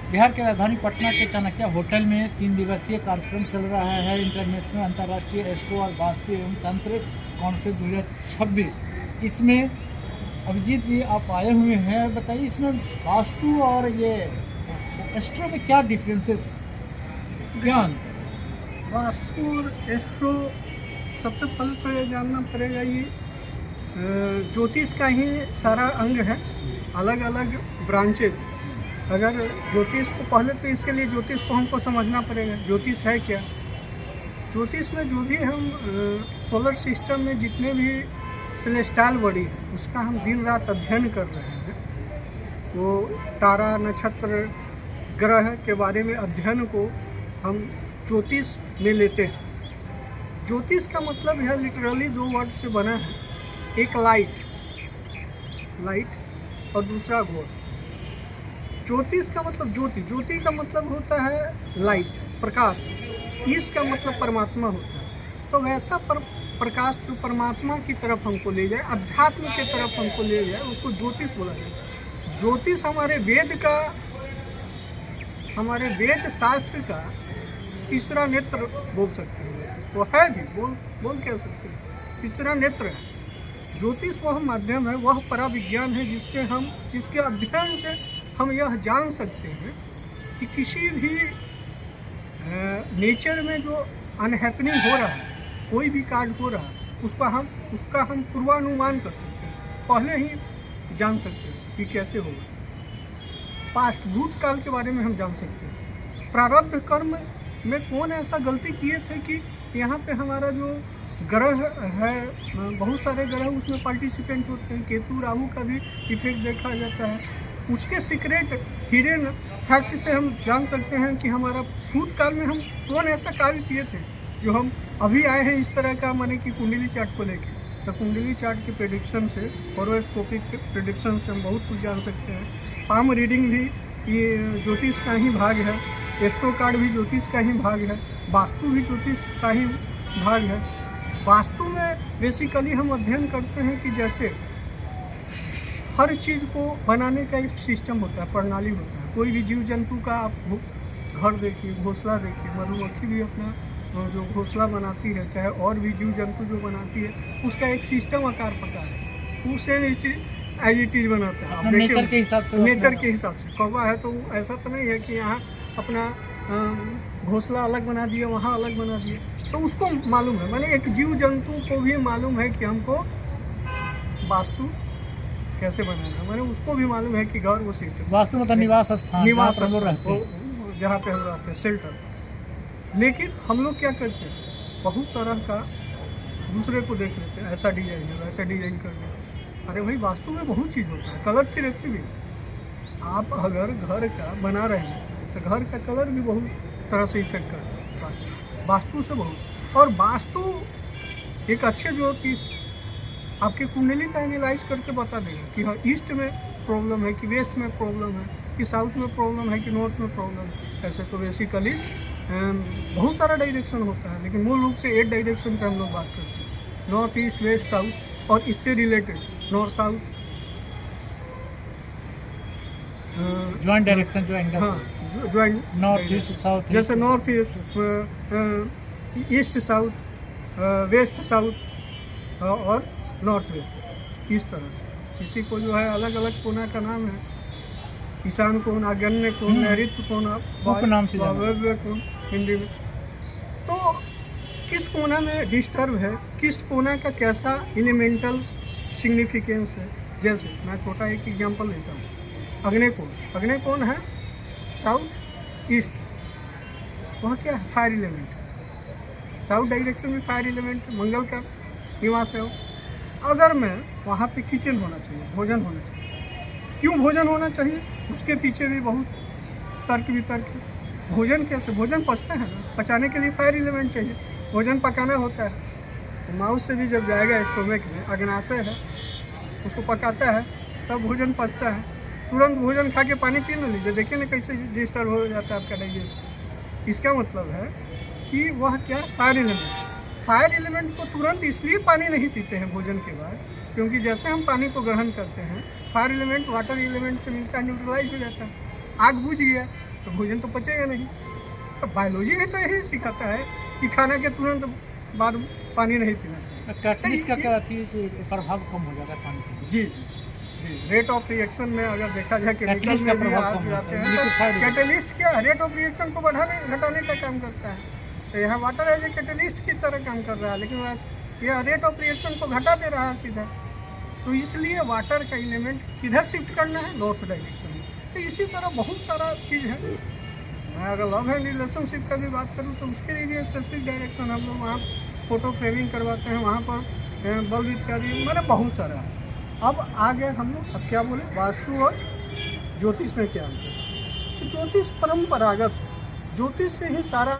बिहार के राजधानी पटना के चाणक्य होटल में 3 दिवसीय कार्यक्रम चल रहा है। इंटरनेशनल अंतर्राष्ट्रीय एस्ट्रो और वास्तु एवं तंत्र कॉन्फ्रेंस 2026। इसमें अभिजीत जी आप आए हुए हैं, बताइए इसमें वास्तु और ये एस्ट्रो में क्या डिफरेंसेस है, क्या अंतर है? वास्तु और एस्ट्रो सबसे पहले तो ये जानना पड़ेगा, ये ज्योतिष का ही सारा अंग है, अलग अलग ब्रांचेज। अगर ज्योतिष को पहले तो इसके लिए ज्योतिष को हमको समझना पड़ेगा, ज्योतिष है क्या। ज्योतिष में जो भी हम सोलर सिस्टम में जितने भी सेलेस्टाइल बॉडी है उसका हम दिन रात अध्ययन कर रहे हैं। वो तारा नक्षत्र ग्रह के बारे में अध्ययन को हम ज्योतिष में लेते हैं। ज्योतिष का मतलब है लिटरली 2 वर्ड से बना है, एक लाइट और दूसरा घोर। ज्योतिष का मतलब ज्योति का मतलब होता है लाइट, प्रकाश। ईश का मतलब परमात्मा होता है। तो वैसा प्रकाश जो परमात्मा की तरफ हमको ले जाए, अध्यात्म की तरफ हमको ले जाए, उसको ज्योतिष बोला जाए। ज्योतिष हमारे वेद शास्त्र का तीसरा नेत्र बोल सकते हैं, वो है भी बोल कह सकते हैं, तीसरा नेत्र है। ज्योतिष वह माध्यम है, वह पराविज्ञान है जिसके अध्ययन से हम यह जान सकते हैं कि किसी भी नेचर में जो अनहैपनिंग हो रहा है, कोई भी कार्य हो रहा है, उसका हम पूर्वानुमान कर सकते हैं, पहले ही जान सकते हैं कि कैसे होगा। पास्ट भूतकाल के बारे में हम जान सकते हैं। प्रारब्ध कर्म में कौन ऐसा गलती किए थे कि यहाँ पे हमारा जो ग्रह है, बहुत सारे ग्रह उसमें पार्टिसिपेंट होते हैं। केतु राहु का भी इफेक्ट देखा जाता है। उसके सीक्रेट हिडन फैक्ट से हम जान सकते हैं कि हमारा भूतकाल में हम कौन ऐसा कार्य किए थे जो हम अभी आए हैं इस तरह का, माने कि कुंडली चार्ट को लेके। तो कुंडली चार्ट के प्रेडिक्शन से, होरोस्कोपिक प्रेडिक्शन से हम बहुत कुछ जान सकते हैं। पाम रीडिंग भी ये ज्योतिष का ही भाग है, एस्ट्रो कार्ड भी ज्योतिष का ही भाग है, वास्तु भी ज्योतिष का ही भाग है। वास्तु में बेसिकली हम अध्ययन करते हैं कि जैसे हर चीज़ को बनाने का एक सिस्टम होता है, प्रणाली होता है। कोई भी जीव जंतु का आप घर देखिए, घोंसला देखिए, मधुमक्खी भी अपना जो घोंसला बनाती है, चाहे और भी जीव जंतु जो बनाती है, उसका एक सिस्टम आकार प्रकार है, वो सेम एज इट इज बनाता है। नेचर के हिसाब से कौवा है तो ऐसा तो नहीं है कि यहाँ अपना घोंसला अलग बना दिया, वहाँ अलग बना दिया। तो उसको मालूम है, माने एक जीव जंतु को भी मालूम है कि हमको वास्तु कैसे बनाना है, मैंने उसको भी मालूम है कि घर वो सिस्टम। वास्तु मतलब निवास स्थान जहाँ पे हम रहते हैं, शेल्टर। लेकिन हम लोग क्या करते हैं, बहुत तरह का दूसरे को देख लेते हैं, ऐसा डिजाइन है, वैसा डिजाइन कर लेते। अरे भाई, वास्तु में बहुत चीज़ होता है, कलर थेरेपी भी। आप अगर घर का बना रहे हैं तो घर का कलर भी बहुत तरह से इफेक्ट करता है वास्तु से बहुत। और वास्तु एक अच्छे ज्योतिष आपके कुंडली का एनालाइज करके बता देगा कि हाँ, ईस्ट में प्रॉब्लम है कि वेस्ट में प्रॉब्लम है कि साउथ में प्रॉब्लम है कि नॉर्थ में प्रॉब्लम है। ऐसे तो बेसिकली बहुत सारा डायरेक्शन होता है, लेकिन मूल रूप से 8 डायरेक्शन का हम लोग बात करते हैं, नॉर्थ ईस्ट वेस्ट साउथ। और इससे related north south joint direction जो एंगल, हाँ, ज्वाइंट नॉर्थ ईस्ट साउथ, जैसे north east south, west south और नॉर्थ वेस्ट, इस तरह से। इसी को जो है अलग अलग कोना का नाम है, ईशान कोण, आग्नेय कोण, नैऋत्य कोण, वायव्य कोण हिंदी में। तो किस कोना में डिस्टर्ब है, किस कोना का कैसा एलिमेंटल सिग्निफिकेंस है। जैसे मैं छोटा एक एग्जांपल देता हूँ, अग्नि कोण है साउथ ईस्ट, वह क्या है, फायर एलिमेंट। साउथ डायरेक्शन में फायर एलिमेंट मंगल का निवास है। अगर मैं वहाँ पे किचन होना चाहिए, भोजन होना चाहिए। क्यों भोजन होना चाहिए, उसके पीछे भी बहुत तर्क है। भोजन कैसे, भोजन पचता है ना, पचाने के लिए फायर एलिमेंट चाहिए, भोजन पकाना होता है। माउथ से भी जब जाएगा स्टोमक में, अग्नाशय है, उसको पकाता है, तब भोजन पचता है। तुरंत भोजन खा के पानी पी ना लीजिए, देखिए ना कैसे डिस्टर्ब हो जाता है आपका डाइजेशन। इसका मतलब है कि वह क्या, फायर एलिमेंट को तुरंत इसलिए पानी नहीं पीते हैं भोजन के बाद, क्योंकि जैसे हम पानी को ग्रहण करते हैं, फायर एलिमेंट वाटर एलिमेंट से मिलता है, न्यूट्रलाइज हो जाता है। आग बुझ गया तो भोजन तो पचेगा नहीं। तो बायोलॉजी भी तो यही सिखाता है कि खाना के तुरंत बाद पानी नहीं पीना चाहिए। कैटलिस्ट का क्या थी जो प्रभाव कम हो जाता है पानी का? जी जी जी, रेट ऑफ रिएक्शन में अगर देखा जाए केमिकल कैटलिस्ट का में भी प्रभाव आ कम जाते होता है, हैं लिक्विफाइड तो कैटलिस्ट क्या रेट ऑफ रिएक्शन को बढ़ाने घटाने का काम करता है। तो यहाँ वाटर एज ए कैटलिस्ट की तरह काम कर रहा है, लेकिन यह रेट ऑफ रिएक्शन को घटा दे रहा है सीधा। तो इसलिए वाटर का एलिमेंट किधर शिफ्ट करना है, नॉर्थ डायरेक्शन में। तो इसी तरह बहुत सारा चीज़ है। मैं अगर लव एंड रिलेशनशिप का भी बात करूँ तो उसके लिए भी स्पेसिफिक डायरेक्शन हम लोग वहाँ फोटो फ्रेमिंग करवाते हैं, वहाँ पर बल्ब इत्यादि, मैंने बहुत सारा। अब आगे हम लोग अब क्या बोले, वास्तु और ज्योतिष में क्या अंतर है। तो ज्योतिष परंपरागत है, ज्योतिष से ही सारा